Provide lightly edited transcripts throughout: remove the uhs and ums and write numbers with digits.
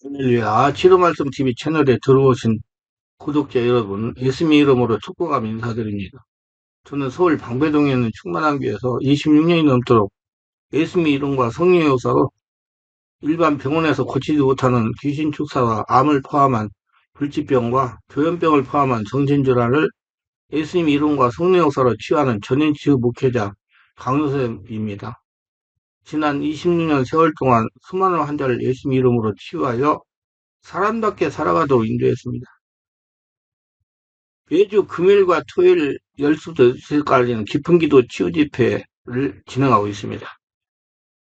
할렐루야. 치료말씀 TV 채널에 들어오신 구독자 여러분, 예수님 이름으로 축복하며 인사드립니다. 저는 서울 방배동에 있는 충만한교에서 26년이 넘도록 예수님 이름과 성령의 역사로 일반 병원에서 고치지 못하는 귀신 축사와 암을 포함한 불치병과 조현병을 포함한 정신질환을 예수님 이름과 성령의 역사로 치유하는 전인치유 목회자 강요셉입니다. 지난 26년 세월 동안 수많은 환자를 예수님 이름으로 치유하여 사람답게 살아가도록 인도했습니다. 매주 금요일과 토요일 12시까지는 깊은기도 치유집회를 진행하고 있습니다.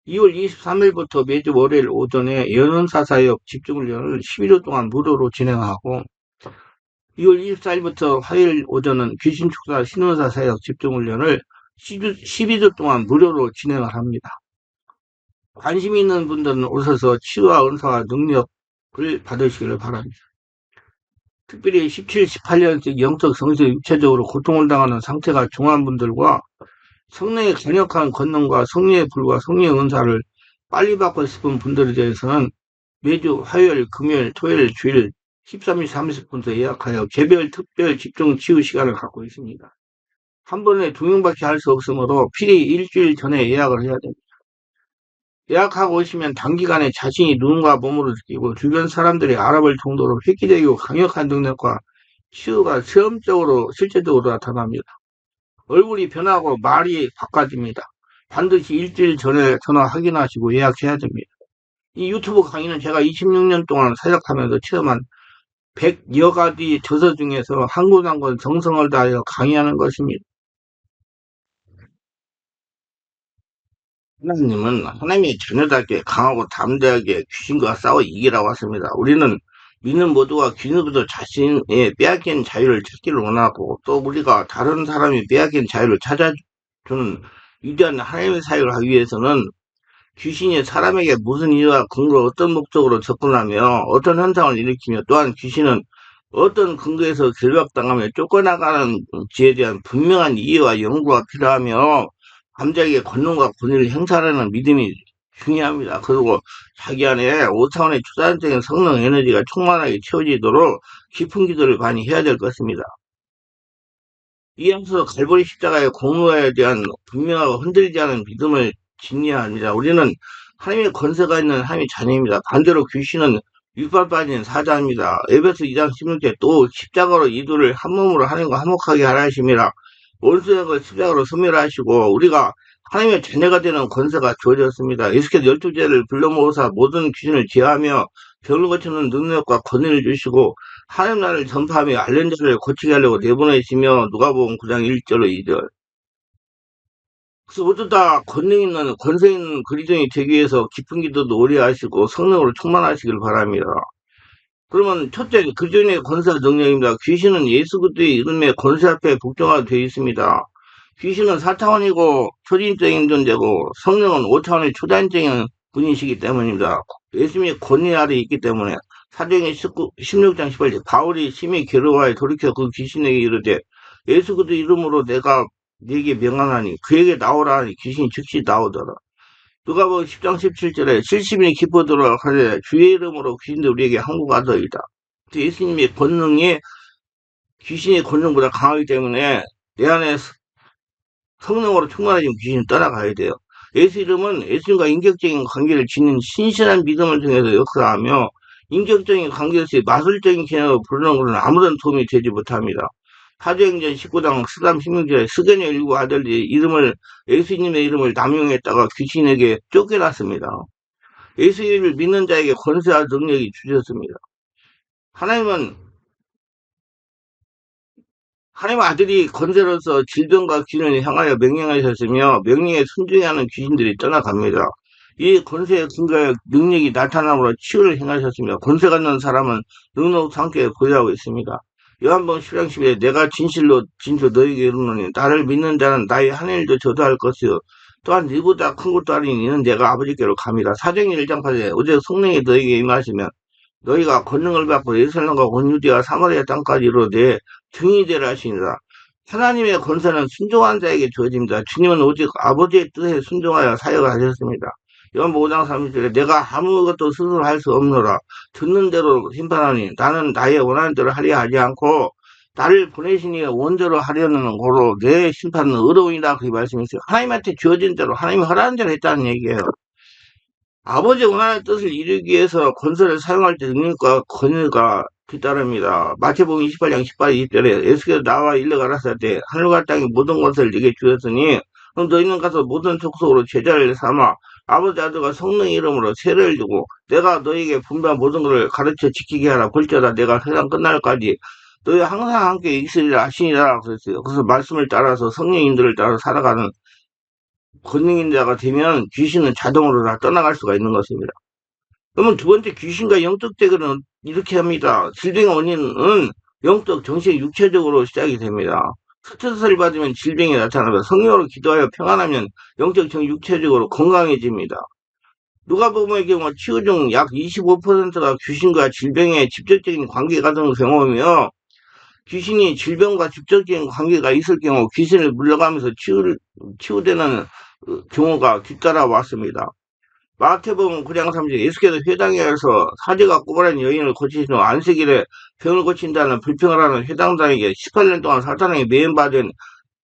2월 23일부터 매주 월요일 오전에 연은사사역 집중훈련을 11일 동안 무료로 진행하고 2월 24일부터 화요일 오전은 귀신축사 신원사사역 집중훈련을 12주 동안 무료로 진행을 합니다. 관심 있는 분들은 오셔서 치유와 은사와 능력을 받으시기를 바랍니다. 특별히 17, 18년씩 영적, 성적, 육체적으로 고통을 당하는 상태가 중한 분들과 성령의 강력한 권능과 성령의 불과 성령의 은사를 빨리 받고 싶은 분들에 대해서는 매주 화요일, 금요일, 토요일, 주일 13시 30분부터 예약하여 개별 특별 집중 치유 시간을 갖고 있습니다. 한 번에 2명밖에 할 수 없으므로 필히 일주일 전에 예약을 해야 됩니다. 예약하고 오시면 단기간에 자신이 눈과 몸으로 느끼고 주변 사람들이 알아볼 정도로 획기적이고 강력한 능력과 치유가 체험적으로 실제적으로 나타납니다. 얼굴이 변하고 말이 바꿔집니다. 반드시 일주일 전에 전화 확인하시고 예약해야 됩니다. 이 유튜브 강의는 제가 26년 동안 사역하면서 체험한 100여 가지 저서 중에서 한 권 한 권 정성을 다하여 강의하는 것입니다. 하나님은 하나님의 자녀답게 강하고 담대하게 귀신과 싸워 이기라고 하십니다. 우리는 믿는 모두가 귀신으로부터 자신의 빼앗긴 자유를 찾기를 원하고 또 우리가 다른 사람이 빼앗긴 자유를 찾아주는 위대한 하나님의 사역을 하기 위해서는 귀신이 사람에게 무슨 이유와 근거로 어떤 목적으로 접근하며 어떤 현상을 일으키며 또한 귀신은 어떤 근거에서 결박당하며 쫓겨나가는지에 대한 분명한 이해와 연구가 필요하며 감자에게 권능과 권위를 행사하는 믿음이 중요합니다. 그리고 자기 안에 5차원의 초자연적인 성능 에너지가 충만하게 채워지도록 깊은 기도를 많이 해야 될 것입니다. 이어서 갈보리 십자가의 공로에 대한 분명하고 흔들리지 않은 믿음을 짓어야 합니다. 우리는 하나님의 권세가 있는 하나님의 자녀입니다. 반대로 귀신은 윗발 빠진 사자입니다. 에베소 2장 16절 또 십자가로 이들을 한 몸으로 하나님과 화목하게 하라 하심이라. 원수의 것 십자가로 소멸하시고 우리가 하나님의 자녀가 되는 권세가 주어졌습니다. 예수께서 12제를 불러 모으사 모든 귀신을 제하며 병을 고치는 능력과 권위를 주시고 하나님 나라를 전파하며 앓는 자를 고치게 하려고 내보내시며 누가복음 9장 1절로 2절. 그래서 모두 다 권능 있는 권세 있는 그리스도인이 되기 위해서 깊은 기도도 오래 하시고 성령으로 충만하시길 바랍니다. 그러면 첫째 그리스도인의 권세와 능력입니다. 귀신은 예수 그리스도의 이름의 권세 앞에 복종하게 되어 있습니다. 귀신은 4차원이고 초진적인 존재고 성령은 5차원의 초단적인 분이시기 때문입니다. 예수님의 권위 아래 있기 때문에 사도행전 16장 18절 바울이 심히 괴로워하여 돌이켜 그 귀신에게 이르되 예수 그리스도 이름으로 내가 네게 명하나니 그에게 나오라 하니 귀신이 즉시 나오더라. 누가복음 10장 17절에 70인이 기뻐들어 하되 주의 이름으로 귀신도 우리에게 항복하더이다. 예수님의 권능이 귀신의 권능보다 강하기 때문에 내 안에 성령으로 충만해진 귀신은 떠나가야 돼요. 예수 이름은 예수님과 인격적인 관계를 짓는 신실한 믿음을 통해서 역사하며 인격적인 관계 없이 마술적인 개념을 부르는 것은 아무런 도움이 되지 못합니다. 사도행전 19장 13, 16절에 스게냐 일곱 아들들이 예수님의 이름을 남용했다가 귀신에게 쫓겨났습니다. 예수님을 믿는 자에게 권세와 능력이 주셨습니다. 하나님 아들이 권세로서 질병과 귀신을 향하여 명령하셨으며 명령에 순종하는 귀신들이 떠나갑니다. 이 권세의 근거에 능력이 나타남으로 치유를 행하셨으며 권세가 있는 사람은 능력과 함께 보유하고 있습니다. 요한복음 10장 10절에 내가 진실로 너희에게 이르노니 나를 믿는 자는 나의 한 일도 저도할 것이요 또한 이보다 큰 것도 아니니 이는 내가 아버지께로 갑니다. 사도행전 1장 8절에 오직 성령이 너희에게 임하시면 너희가 권능을 받고 예루살렘과 온 유대와 사마리아 땅까지 이르되 증인이 되라 하시니라. 하나님의 권세는 순종한 자에게 주어집니다. 주님은 오직 아버지의 뜻에 순종하여 사역을 하셨습니다. 요한복음 5장 30절에 내가 아무것도 스스로 할 수 없노라. 듣는 대로 심판하니 나는 나의 원하는 대로 하려 하지 않고 나를 보내신 이가 원대로 하려는 고로 내 심판은 의로우니라 그렇게 말씀했어요. 하나님한테 주어진 대로 하나님이 허락한 대로 했다는 얘기예요. 아버지 원하는 뜻을 이루기 위해서 권세를 사용할 때 능력과 권위가 뒤따릅니다. 마태복음 28장 18, 20절에 예수께서 나와 일러 가라사대 하늘과 땅의 모든 것을 네게 주었으니 그럼 너희는 가서 모든 족속으로 제자를 삼아 아버지 아들과 성령의 이름으로 세례를 주고 내가 너희에게 분배한 모든 것을 가르쳐 지키게 하라. 볼지어다 내가 세상 끝날까지 너희 항상 함께 있으리라 하시니라 그랬어요. 그래서 말씀을 따라서 성령인들을 따라 살아가는 권능인자가 되면 귀신은 자동으로 다 떠나갈 수가 있는 것입니다. 그러면 두 번째 귀신과 영적 대결은 이렇게 합니다. 질병의 원인은 영적, 정신, 육체적으로 시작이 됩니다. 스트레스를 받으면 질병이 나타나고 성령으로 기도하여 평안하면 영적, 정, 육체적으로 건강해집니다. 누가복음의 경우 치유 중 약 25%가 귀신과 질병의 직접적인 관계가 되는 경우며 귀신이 질병과 직접적인 관계가 있을 경우 귀신을 물러가면서 치유되는 경우가 뒤따라 왔습니다. 마태복음 9장 3절 예수께서 회당에 가서 사제가 꼬부라진 여인을 고치신 후 안식일에 병을 고친다는 불평을 하는 회당장에게 18년 동안 사탄에게 매임받은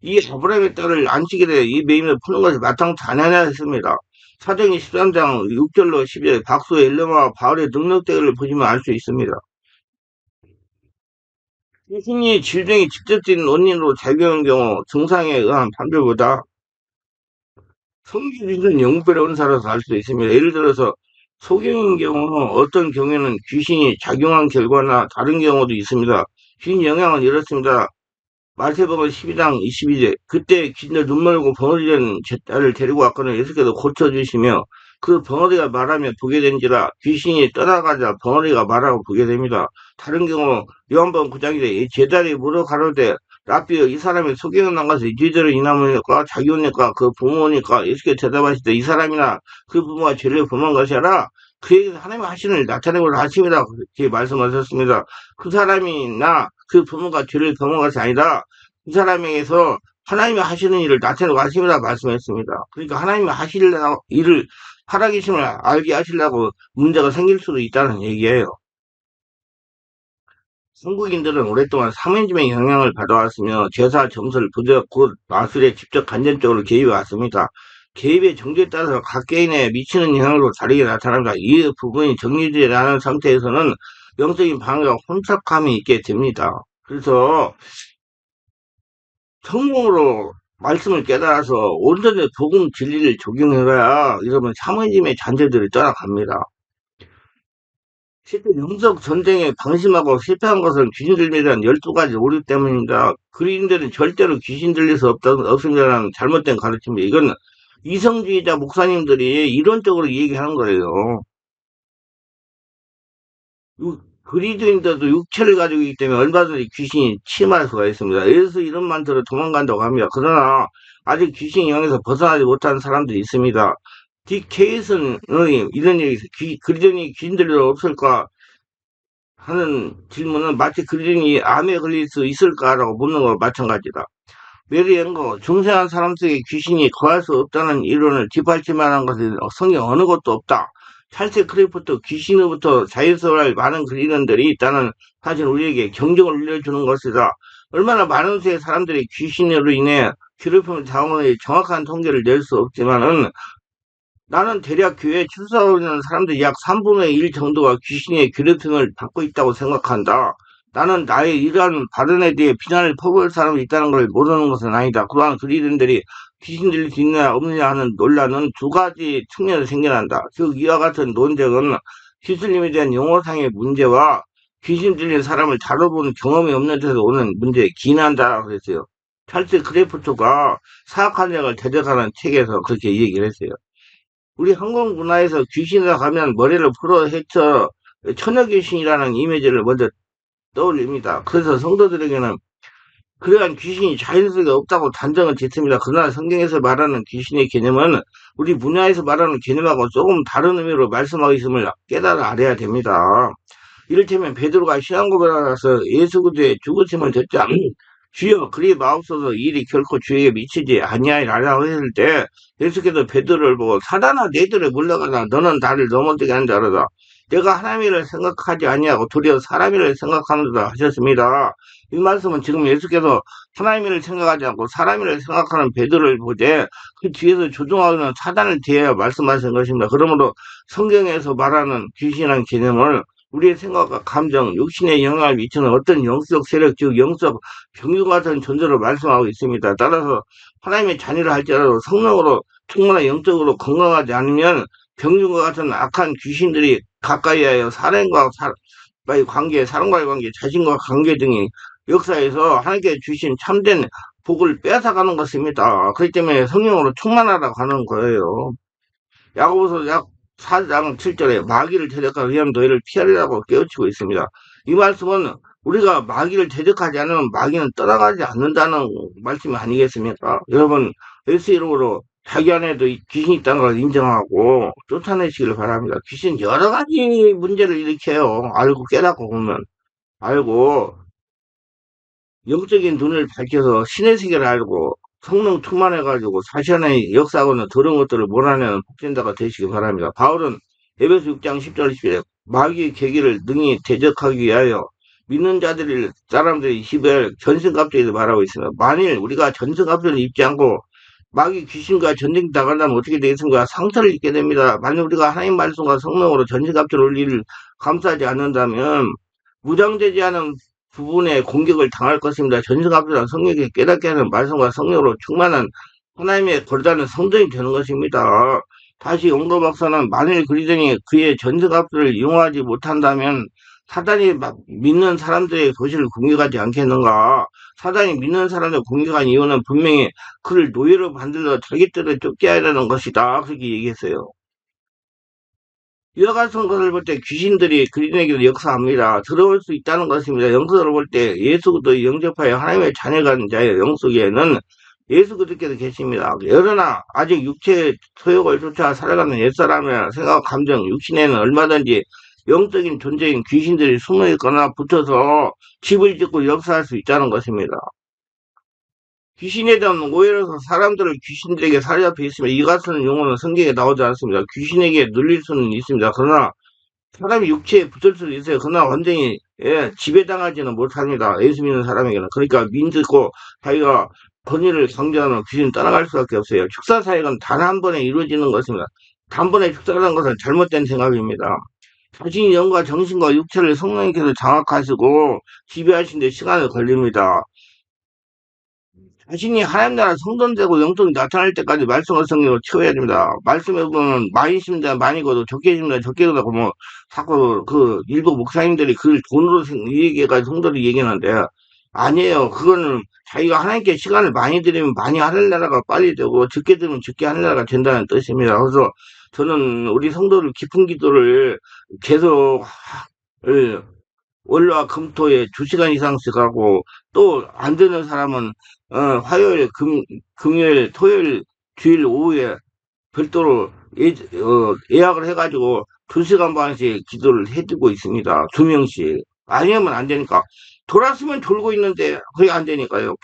이 아브라함의 딸을 안식일에 이 매임을 푸는 것이 마땅치 않느냐 했습니다. 사도행전 13장 6절로 10절 박수의 엘레마와 바울의 능력대결을 보시면 알 수 있습니다. 귀신이 질병이 직접적인 원인으로 작용하는 경우 증상에 의한 판별보다 성질은 영별의 은사라서 알 수 있습니다. 예를 들어서 소경인 경우 어떤 경우에는 귀신이 작용한 결과나 다른 경우도 있습니다. 귀신 영향은 이렇습니다. 마태복음 12장 22절 그때 귀신들 눈물고 벙어리된 제 딸을 데리고 왔거늘 예수께서 고쳐주시며 그 벙어리가 말하며 보게 된지라 귀신이 떠나가자 벙어리가 말하고 보게 됩니다. 다른 경우 요한복음 9장에 제 딸이 물어 가로되 라비여 이 사람이 소경을 난 것을 너희들을 인하무니까 자기오니까 그 부모니까 예수께서 대답하시되 이 사람이나 그 부모가 죄를 범한 것이라 그에게서 하나님의 하시는 나타내고 하심이라 그렇게 말씀하셨습니다. 그 사람이나 그 부모가 죄를 범한 것이 아니라 그 사람에게서 하나님이 하시는 일을 나타내고 하심이라 말씀했습니다. 그러니까 하나님이 하실 일을 살아계심을 알게 하시려고 문제가 생길 수도 있다는 얘기예요. 한국인들은 오랫동안 사면즘의 영향을 받아왔으며 제사, 점술, 부적, 굿, 마술에 직접 간접적으로 개입해왔습니다. 개입의 정도에 따라서 각 개인에 미치는 영향으로 다르게 나타납니다. 이 부분이 정리되지 않은 상태에서는 영적인 방해와 혼잡감이 있게 됩니다. 그래서 성령으로 말씀을 깨달아서 온전히 복음 진리를 적용해봐야 이러면 샤머니즘의 잔재들이 떠나갑니다. 실제 영적 전쟁에 방심하고 실패한 것은 귀신 들림에 대한 12가지 오류 때문입니다. 그리스도인들은 절대로 귀신 들릴 수 없습니다라는 잘못된 가르침입니다. 이건 이성주의자 목사님들이 이론적으로 얘기하는 거예요. 그리스도인들도 육체를 가지고 있기 때문에 얼마든지 귀신이 침할 수가 있습니다. 예수 이름만 들어 도망간다고 합니다. 그러나 아직 귀신 영향에서 벗어나지 못한 사람들이 있습니다. 딕 케이슨의 이런 얘기 있어요. 그리스도인이 귀신 들릴 수 없을까 하는 질문은 마치 그리스도인이 암에 걸릴 수 있을까라고 묻는 거와 마찬가지다. 메리 앵거 중생한 사람 속에 귀신이 거할 수 없다는 이론을 뒷받침하는 것은 성경 어느 것도 없다. 찰스 크리프트 귀신으로부터 자유스러울 많은 그리스도인들이 있다는 사실 우리에게 경종을 울려주는 것이다. 얼마나 많은 수의 사람들이 귀신으로 인해 괴롭힘을 당하는지 정확한 통계를 낼 수 없지만은 나는 대략 교회에 출석하는 사람들이 약 3분의 1 정도가 귀신의 괴롭힘을 받고 있다고 생각한다. 나는 나의 이러한 발언에 대해 비난을 퍼부을 사람이 있다는 걸 모르는 것은 아니다. 그러한 그리스도인들이 귀신 들릴 수 있느냐 없느냐 하는 논란은 두 가지 측면에서 생겨난다. 즉 이와 같은 논쟁은 기술님에 대한 용어상의 문제와 귀신 들린 사람을 다뤄본 경험이 없는 데서 오는 문제에 기인한다 그랬어요. 찰스 크래프트가 사악한 약을 대적하는 책에서 그렇게 얘기를 했어요. 우리 한국 문화에서 귀신이라 하면 머리를 풀어 헤쳐 처녀 귀신이라는 이미지를 먼저 떠올립니다. 그래서 성도들에게는 그러한 귀신이 자연스럽게 없다고 단정을 짓습니다. 그러나 성경에서 말하는 귀신의 개념은 우리 문화에서 말하는 개념하고 조금 다른 의미로 말씀하고 있음을 깨달아 알아야 됩니다. 이를테면 베드로가 신앙 고백을 해서 예수 그리스도의 죽으심을 듣자 주여 그리 마옵소서 일이 결코 주에게 미치지 아니하리라 했을 때 계속해서 베드로를 보고 사단아 너희들을 물러가라 너는 나를 넘어뜨리게 하는 자로다 내가 하나님을 생각하지 아니하고 도리어 사람을 생각하는다 하셨습니다. 이 말씀은 지금 예수께서 하나님을 생각하지 않고 사람을 생각하는 베드로를 보되 그 뒤에서 조종하는 사단을 대하여 말씀하신 것입니다. 그러므로 성경에서 말하는 귀신이라는 개념을 우리의 생각과 감정, 육신에 영향을 미치는 어떤 영적 세력, 즉 영적 병유 같은 존재로 말씀하고 있습니다. 따라서 하나님의 자녀를 할지라도 성령으로 충분한 영적으로 건강하지 않으면 병유와 같은 악한 귀신들이 가까이 하여 사람과의 관계, 사람과의 관계, 자신과 관계 등이 역사에서 하나님께 주신 참된 복을 뺏어가는 것입니다. 그렇기 때문에 성령으로 충만하라고 하는 거예요. 야고보서 약 4장 7절에 마귀를 대적하기 위하면 너희를 피하리라고 깨우치고 있습니다. 이 말씀은 우리가 마귀를 대적하지 않으면 마귀는 떠나가지 않는다는 말씀이 아니겠습니까? 여러분, 예수 이름으로 자기 안에도 귀신이 있다는 걸 인정하고 쫓아내시기를 바랍니다. 귀신 여러 가지 문제를 일으켜요. 알고 깨닫고 보면. 알고 영적인 눈을 밝혀서 신의 세계를 알고 성령 충만해가지고 사시안의 역사하고는 더러운 것들을 몰아내는 복전자가 되시기 바랍니다. 바울은 에베소 6장 10절 11절 마귀의 계기를 능히 대적하기 위하여 믿는 사람들이 입을 전승갑주에서 말하고 있습니다. 만일 우리가 전승갑주를 입지 않고 마귀 귀신과 전쟁 나간다면 어떻게 되겠습니까? 상처를 입게 됩니다. 만일 우리가 하나님 말씀과 성령으로 전승갑주를 올리를 감싸지 않는다면 무장되지 않은 부분에 공격을 당할 것입니다. 전승갑주란 성령에게 깨닫게 하는 말씀과 성령으로 충만한 하나님의 거룩한 성전이 되는 것입니다. 다시 영도 박사는 만일 그리스도인이 그의 전승갑주를 이용하지 못한다면 사단이 믿는 사람들의 도시를 공격하지 않겠는가? 사단이 믿는 사람들 공격한 이유는 분명히 그를 노예로 만들어 자기 뜻을 쫓게 하려는 것이다. 그렇게 얘기했어요. 이와 같은 것을 볼 때 귀신들이 그리스도에게도 역사합니다. 들어올 수 있다는 것입니다. 영적으로 볼 때 예수 그리스도의 영접하여 하나님의 자녀가 된 자의 영 속에는 예수 그리스도께서 계십니다. 그러나 아직 육체의 소욕을 쫓아 살아가는 옛사람이나 생각, 감정, 육신에는 얼마든지 영적인 존재인 귀신들이 숨어 있거나 붙어서 집을 짓고 역사할 수 있다는 것입니다. 귀신에 대한 오해로서 사람들을 귀신들에게 사로잡혀 있으면 이 같은 용어는 성경에 나오지 않습니다. 귀신에게 눌릴 수는 있습니다. 그러나 사람이 육체에 붙을 수도 있어요. 그러나 완전히 지배당하지는 못합니다. 예수 믿는 사람에게는. 그러니까 믿고 자기가 권위를 강조하면 귀신은 떠나갈 수밖에 없어요. 축사 사역은 단 한 번에 이루어지는 것입니다. 단번에 축사라는 것은 잘못된 생각입니다. 자신의 영과 정신과 육체를 성령님께서 장악하시고 지배하시는 데 시간이 걸립니다. 자신이 하나님 나라 성전되고 영성이 나타날 때까지 말씀을 성경으로 채워야 됩니다. 말씀에 보면 많이 심다 많이 거도 적게 심다 적게 거도 뭐 자꾸 그 일부 목사님들이 그걸 돈으로 얘기해가지고 성도를 얘기하는데 아니에요. 그거는 자기가 하나님께 시간을 많이 들이면 많이 하늘나라가 빨리 되고 적게 들으면 적게 하늘나라가 된다는 뜻입니다. 그래서 저는 우리 성도를 깊은 기도를 계속 월화 금토에 2시간 이상씩 하고 또 안 되는 사람은 화요일 금요일 토요일 주일 오후에 별도로 예약을 해가지고 2시간 반씩 기도를 해주고 있습니다. 2명씩 아니면 안 되니까 돌았으면 졸고 있는데 그게 안 되니까요.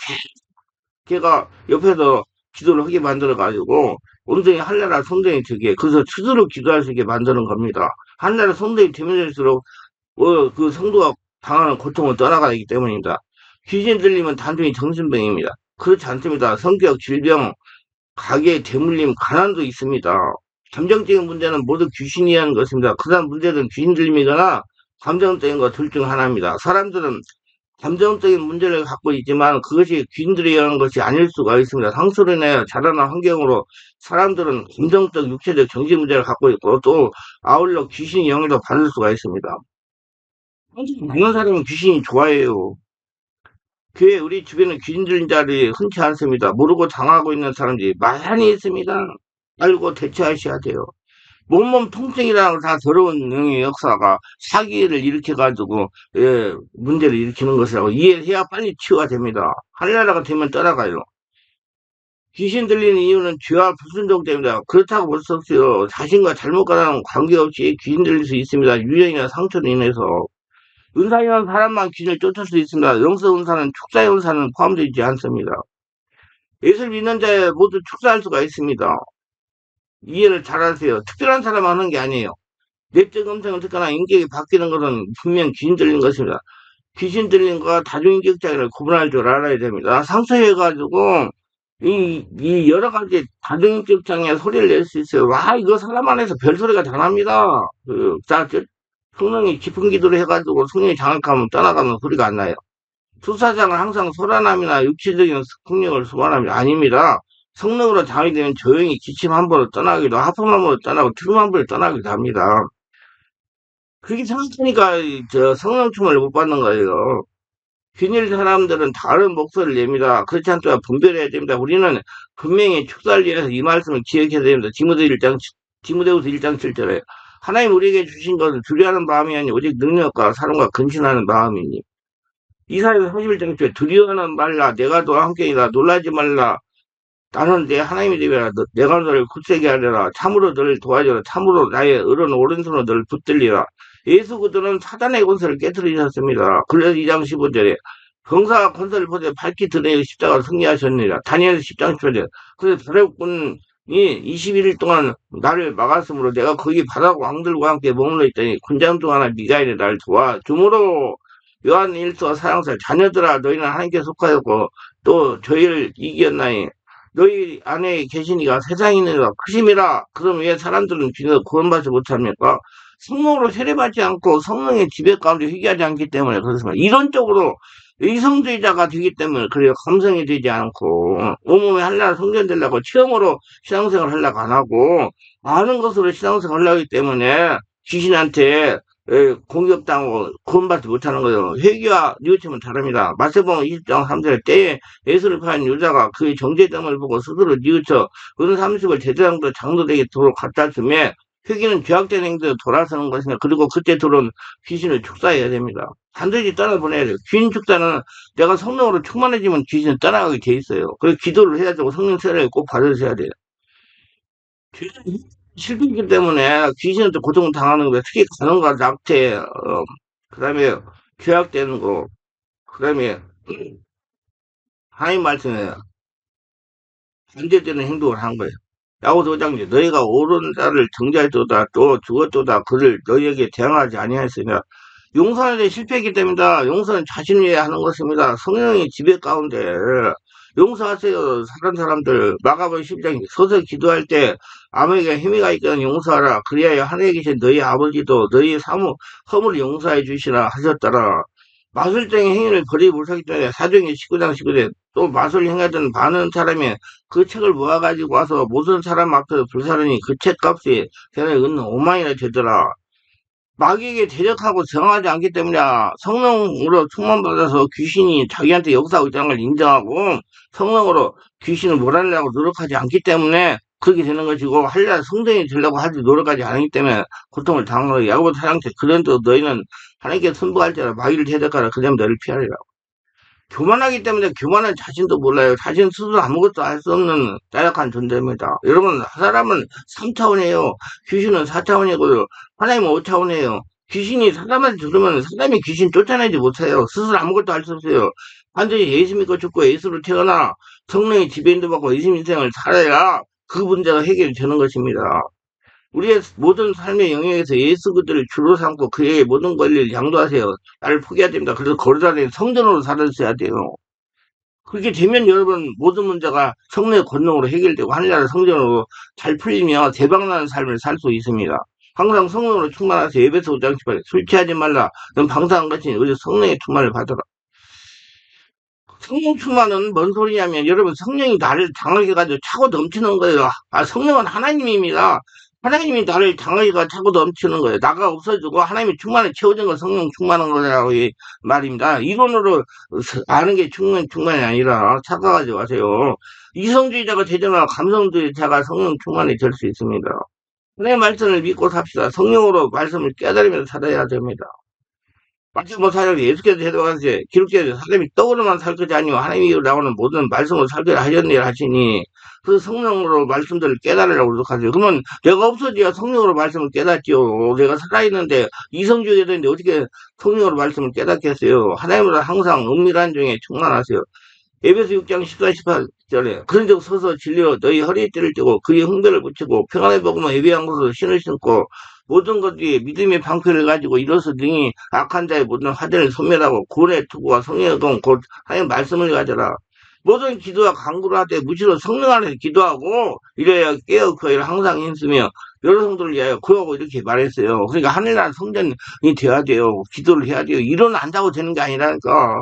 걔가 옆에서 기도를 하게 만들어가지고 온전히 한나라 성전이 되게 그래서 스스로 기도할 수 있게 만드는 겁니다. 한나라 성전이 되면 될수록 그 성도가 당하는 고통을 떠나가기 때문입니다. 귀신 들리면 단순히 정신병입니다. 그렇지 않습니다. 성격, 질병, 가계, 대물림, 가난도 있습니다. 감정적인 문제는 모두 귀신이 하는 것입니다. 그다음 문제는 귀신 들림이거나 감정적인 것 둘 중 하나입니다. 사람들은 감정적인 문제를 갖고 있지만 그것이 귀신들이 의한 것이 아닐 수가 있습니다. 상수로 인해 자라난 환경으로 사람들은 감정적, 육체적, 정신 문제를 갖고 있고 또 아울러 귀신의 영향도 받을 수가 있습니다. 많은 사람은 귀신이 좋아해요. 교회 우리 주변에 귀신 들린 자들이 흔치 않습니다. 모르고 당하고 있는 사람들이 많이 있습니다. 알고 대처하셔야 돼요. 몸몸 통증이라는 다 더러운 영의 역사가 사기를 일으켜가지고 문제를 일으키는 것이라고 이해해야 빨리 치유가 됩니다. 하늘나라가 되면 떠나가요. 귀신 들리는 이유는 죄와 불순종 때문입니다. 그렇다고 볼 수 없어요. 자신과 잘못과는 관계없이 귀신 들릴 수 있습니다. 유전이나 상처로 인해서. 은사이한 사람만 귀신을 쫓을 수 있습니다. 영성 은사는 축사의 은사는 포함되지 않습니다. 예수를 믿는 자에 모두 축사할 수가 있습니다. 이해를 잘 하세요. 특별한 사람 하는 게 아니에요. 내적 음성을 듣거나 인격이 바뀌는 것은 분명 귀신 들린 것입니다. 귀신 들린 거와 다중인격자를 구분할 줄 알아야 됩니다. 상처해가지고 이 여러 가지 다중인격장애 소리를 낼 수 있어요. 와, 이거 사람 안에서 별소리가 다 납니다. 성령이 깊은 기도를 해가지고 성령이 장악하면 떠나가면 소리가 안 나요. 수사장은 항상 소란함이나 육체적인 폭력을 소환함이 아닙니다. 성령으로 장악되면 조용히 기침 한 번으로 떠나기도, 하품 한 번으로 떠나고, 트림 한 번으로 떠나기도 합니다. 그렇게 생각하니까 저 성령충을 못 받는 거예요. 균일 사람들은 다른 목소리를 냅니다. 그렇지 않더라도 분별해야 됩니다. 우리는 분명히 축사를 위해서 이 말씀을 기억해야 됩니다. 디모데후서 1장 7절에 하나님 우리에게 주신 것은 두려워하는 마음이 아니 오직 능력과 사랑과 근신하는 마음이니. 이사야서 31장 7에 두려워하는 말라 내가 너와 함께이라 놀라지 말라 나는 내 하나님이 되리라 내가 너를 굳세게 하리라 참으로 너를 도와주라 참으로 나의 의로운 오른손으로 너를 붙들리라. 예수 그들은 사단의 권세를 깨뜨리셨습니다. 그래서 2장 15절에 병사가 권세를 보되 밝히 드러내고 십자가를 승리하셨느니라. 다니엘 10장 10절에 그래서 바벨군이 21일 동안 나를 막았으므로 내가 거기 바다 왕들과 함께 머물러 있더니 군장 중 하나 미가엘이 나를 도와주므로. 요한 1서 사랑살 자녀들아 너희는 하나님께 속하였고 또 저희를 이겼나니 너희 안에 계시니가 세상에 있는 이가 크심이라. 그럼 왜 사람들은 비는 구원받지 못합니까? 성령으로 세례받지 않고 성령의 지배 가운데 회개하지 않기 때문에 그렇습니다. 이론적으로 이성주의자가 되기 때문에 그래요. 감성이 되지 않고 온몸에 하려고 성전되려고 체험으로 신앙생활을 하려고 안 하고 아는 것으로 신앙생활을 하려고 하기 때문에 귀신한테 공격당하고 구원받지 못하는 거예요. 회개와 뉘우침은 다릅니다. 마태복음 20장 3절에 때에 예수를 파는 여자가 그의 정죄됨을 보고 스스로 뉘우쳐 은 30을 제사장도 장로되게 도로 갖다 주며 회개는 죄악된 행동에 돌아서는 것이냐. 그리고 그때 들어온 귀신을 축사해야 됩니다. 반드시 떠나보내야 돼요. 귀신 축사는 내가 성령으로 충만해지면 귀신은 떠나가게 돼 있어요. 그래서 기도를 해야 되고 성령 세례를 꼭 받으셔야 돼요. 귀신은 실패이기 때문에 귀신한테 고통을 당하는 거예요. 특히 간음과 낙태, 그 다음에 죄악되는 거, 그 다음에 하나님 말씀에 반대되는 행동을 한 거예요. 야고보 5장 너희가 옳은 자를 정죄할도다 또 죽었도다 그를 너희에게 대항하지 아니하였으며 용서하는 데 실패했기 때문이다. 용서는 자신 위에 하는 것입니다. 성령의 지배 가운데 용서하세요. 사는 사람들 마가복음 12장 서서 기도할 때 아무에게 힘이가 있거든 용서하라. 그리하여 하늘에 계신 너희 아버지도 너희 허물을 용서해 주시라 하셨더라. 마술적인 행위를 버리지 못하기 때문에 사도행전 19장 19절 또 마술 행하던 많은 사람이 그 책을 모아가지고 와서 모든 사람 앞에서 불사르니 그 책값이 걔네 은 5만이나 되더라. 마귀에게 대적하고 저항하지 않기 때문이야. 성령으로 충만받아서 귀신이 자기한테 역사하고 있다는 걸 인정하고 성령으로 귀신을 몰아내려고 노력하지 않기 때문에 그렇게 되는 것이고 하려 성령이 되려고 하지 노력하지 않기 때문에 고통을 당하는 거야. 야고보 4장째 그런데 너희는 하나님께 순복할 때라 마귀를 대적하라. 그러면 너를 피하리라. 교만하기 때문에 교만한 자신도 몰라요. 자신 스스로 아무것도 할 수 없는 나약한 존재입니다. 여러분, 사람은 3차원이에요. 귀신은 4차원이고요. 하나님은 5차원이에요. 귀신이 사람한테 들으면 사람이 귀신 쫓아내지 못해요. 스스로 아무것도 할 수 없어요. 완전히 예수 믿고 죽고 예수로 태어나 성령의 지배인도 받고 예수 인생을 살아야 그 문제가 해결이 되는 것입니다. 우리의 모든 삶의 영역에서 예수 그들을 주로 삼고 그의 모든 권리를 양도하세요. 나를 포기해야 됩니다. 그래서 거룩하게 성전으로 살아주셔야 돼요. 그렇게 되면 여러분 모든 문제가 성령의 권능으로 해결되고 하늘나라 성전으로 잘 풀리며 대박나는 삶을 살 수 있습니다. 항상 성령으로 충만하세요. 예배서 5장 18절 술 취하지 말라. 넌 방탕한 것이니 오직 성령의 충만을 받아라. 성령 충만은 뭔 소리냐면 여러분 성령이 나를 장악해가지고 차고 넘치는 거예요. 성령은 하나님입니다. 하나님이 나를 장악해가 차고 넘치는 거예요. 나가 없어지고 하나님이 충만에 채워진 건 성령 충만한 거라고 이 말입니다. 이론으로 아는 게 충만이 아니라 착각하지 마세요. 이성주의자가 되거나 감성주의자가 성령 충만이 될 수 있습니다. 하나님의 말씀을 믿고 삽시다. 성령으로 말씀을 깨달으면서 살아야 됩니다. 말씀 못하자고 예수께서 대답하시되 기록되어 사람이 떡으로만 살 것이 아니요 하나님이 나오는 모든 말씀을 살게 하셨느니라 하시니 그 성령으로 말씀들을 깨달으라고 그러하세요. 그러면 내가 없어져야 성령으로 말씀을 깨닫지요. 내가 살아있는데 이성주의가 되는데 어떻게 성령으로 말씀을 깨닫겠어요. 하나님으로 항상 은밀한 중에 충만하세요. 에베소 6장 14, 18절에 그런즉 서서 진리로 너희 허리에 띠를 띠고 그의 흥배를 붙이고 평안의 복음을 예비한 것으로 신을 신고 모든 것이 믿음의 방패를 가지고 일어서 등이 악한 자의 모든 화대를 소멸하고 구원의 투구와 성령의 곧 하나님의 말씀을 가져라. 모든 기도와 간구를 하되 무시로 성령 안에서 기도하고 이래야 깨어 그 일을 항상 힘쓰며 여러 성도를 위하여 구하고 이렇게 말했어요. 그러니까 하늘나라 성전이 돼야 돼요. 기도를 해야 돼요. 일어난다고 되는 게 아니라니까.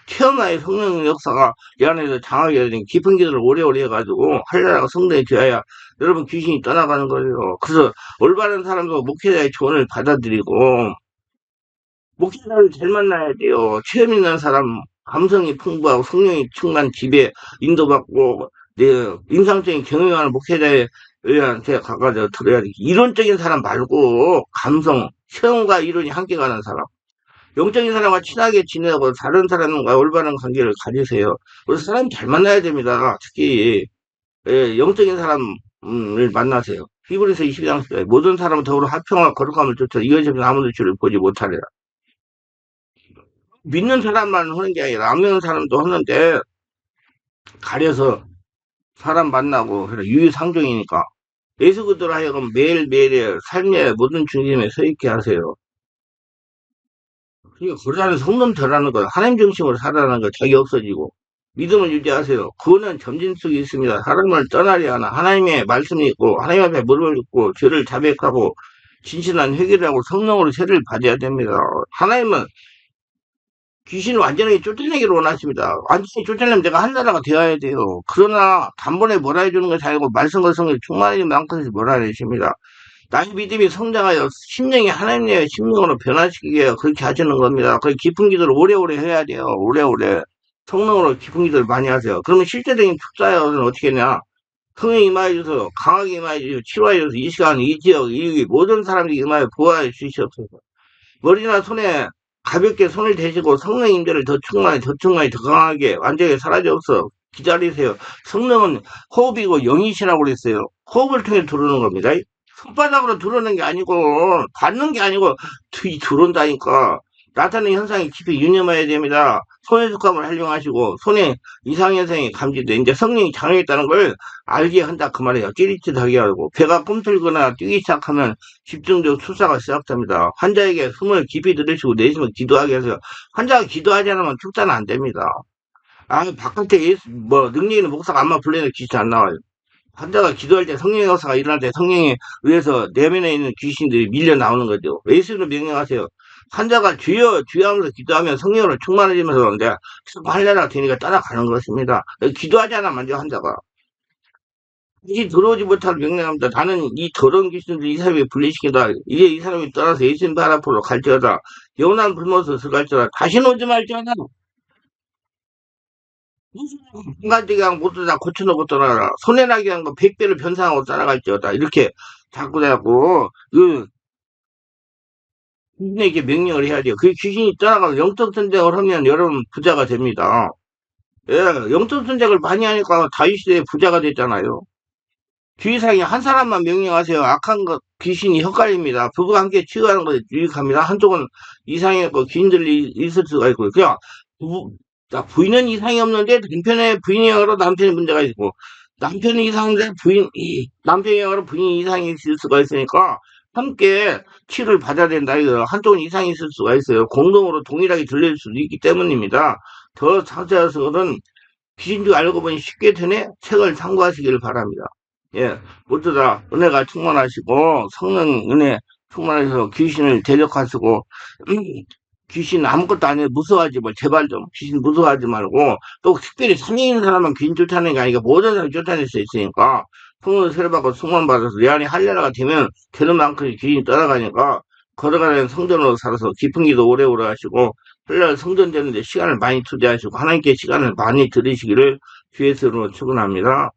태어나야 성령 역사가 내 안에서 장하게 되는 깊은 기도를 오래오래 해가지고 할례라가 성전이 되어야 여러분 귀신이 떠나가는 거예요. 그래서 올바른 사람도 목회자의 조언을 받아들이고 목회자를 잘 만나야 돼요. 체험 있는 사람, 감성이 풍부하고 성령이 충만 집에 인도받고 인상적인 경영하는 목회자에 의한테 가가지고 들어야 돼. 이론적인 사람 말고 감성, 체험과 이론이 함께 가는 사람. 영적인 사람과 친하게 지내고 다른 사람과 올바른 관계를 가지세요. 그래서 사람 잘 만나야 됩니다. 특히 영적인 사람을 만나세요. 히브리서 22장 10절 모든 사람은 더불어 화평과 거룩함을 쫓아 이것이 아무도 주를 보지 못하리라. 믿는 사람만 하는 게 아니라 안 믿는 사람도 하는데 가려서 사람 만나고 유유상종이니까 예수 그리스도로 하여금 매일매일의 삶의 모든 중심에 서 있게 하세요. 그러니까 거라는 성품 되라는 거, 하나님 중심으로 살아라는 거, 자기 없어지고 믿음을 유지하세요. 그거는 점진 속에 있습니다. 사람을 떠나려 하나 하나님의 말씀이 있고 하나님 앞에 무릎을 꿇고 죄를 자백하고 진실한 회개를 하고 성령으로 세를 받아야 됩니다. 하나님은 귀신을 완전하게 쫓아내기를 원하십니다. 완전히 쫓아내면 내가 한 나라가 되어야 돼요. 그러나 단번에 뭐라 해주는 것이 아니고 말씀과 성령이 충만해진 만큼씩 뭐라 해주십니다. 나의 믿음이 성장하여 심령이 하나님의 심령으로 변화시키게 해요. 그렇게 하시는 겁니다. 그 깊은 기도를 오래오래 해야 돼요. 오래오래. 성령으로 깊은 기도를 많이 하세요. 그러면 실제적인 축사는 어떻게 했냐? 성령이 임하여줘서 강하게 임하여줘서 치료하여줘서 이 시간 이 지역 이 모든 사람들이 임하여 보호하여 주시옵소서. 머리나 손에 가볍게 손을 대시고 성령 임재를 더 충만히 더 강하게 완전히 사라져서 기다리세요. 성령은 호흡이고 영이시라고 그랬어요. 호흡을 통해 들어오는 겁니다. 손바닥으로 들어오는 게 아니고 받는 게 아니고 들어온다니까. 나타나는 현상이 깊이 유념해야 됩니다. 손의 속감을 활용하시고 손에 이상현상이 감지돼 이제 성령이 장애했다는 걸 알게 한다 그 말이에요. 찌릿찌릿하게 하고 배가 꿈틀거나 뛰기 시작하면 집중적 투사가 시작됩니다. 환자에게 숨을 깊이 들이쉬고 내쉬면 기도하게 해서요. 환자가 기도하지 않으면 축사는 안 됩니다. 바깥에 능력 있는 목사가 안마 불러도 귀신 안 나와요. 환자가 기도할 때 성령의 역사가 일어날 때 성령에 의해서 내면에 있는 귀신들이 밀려 나오는 거죠. 예수를 명령하세요. 환자가 주여 주여 하면서 기도하면 성령으로 충만해지면서 이제 할례가 되니까 따라가는 것입니다. 기도하지 않으면 안 돼요, 환자가. 이 들어오지 못할 명령합니다. 나는 이 더러운 귀신들 이 사람이 분리시킨다. 이제 이 사람이 떠나서 예수님 발 앞으로 갈지어다. 영원한 불못을 들어갈지어다. 다시는 오지 말지어다. 한 가지 그냥 모두 다 고쳐놓고 떠나라. 손해나게 한 거 100배를 변상하고 따라갈지어다. 이렇게 자꾸 귀신에게 명령을 해야 돼요. 그 귀신이 떠나가서 영적 전쟁을 하면 여러분 부자가 됩니다. 예, 영적 전쟁을 많이 하니까 다윗시대에 부자가 됐잖아요. 주의사항이 한 사람만 명령하세요. 악한 것, 귀신이 헷갈립니다. 부부가 함께 치유하는 것에 유익합니다. 한쪽은 이상이 있고 귀신들이 있을 수가 있고 그냥 부인은 이상이 없는데 남편의 부인이 여러 남편의 문제가 있고 남편이 이상한데 남편이 여러 부인이 이상이 있을 수가 있으니까 함께 치료를 받아야 된다. 이거 한쪽은 이상이 있을 수가 있어요. 공동으로 동일하게 들릴 수도 있기 때문입니다. 더 상세해서는 귀신도 알고 보니 쉽게 되네 책을 참고하시기를 바랍니다. 예, 모두 다 은혜가 충만하시고 성령 은혜 충만해서 귀신을 대적하시고 귀신 아무것도 아니에요. 무서워하지 말 제발 좀 귀신 무서워하지 말고 또 특별히 성령 있는 사람만 귀신 쫓아내는 게 아니라 모든 사람이 쫓아낼 수 있으니까 성령을 세례받고 충만 받아서 내 안에 할례가 되면 되는 만큼 귀신이 떠나가니까 걸어가는 성전으로 살아서 깊은 기도 오래오래 하시고 할례가 성전 되는데 시간을 많이 투자하시고 하나님께 시간을 많이 들으시기를 주의 이름으로 축원합니다.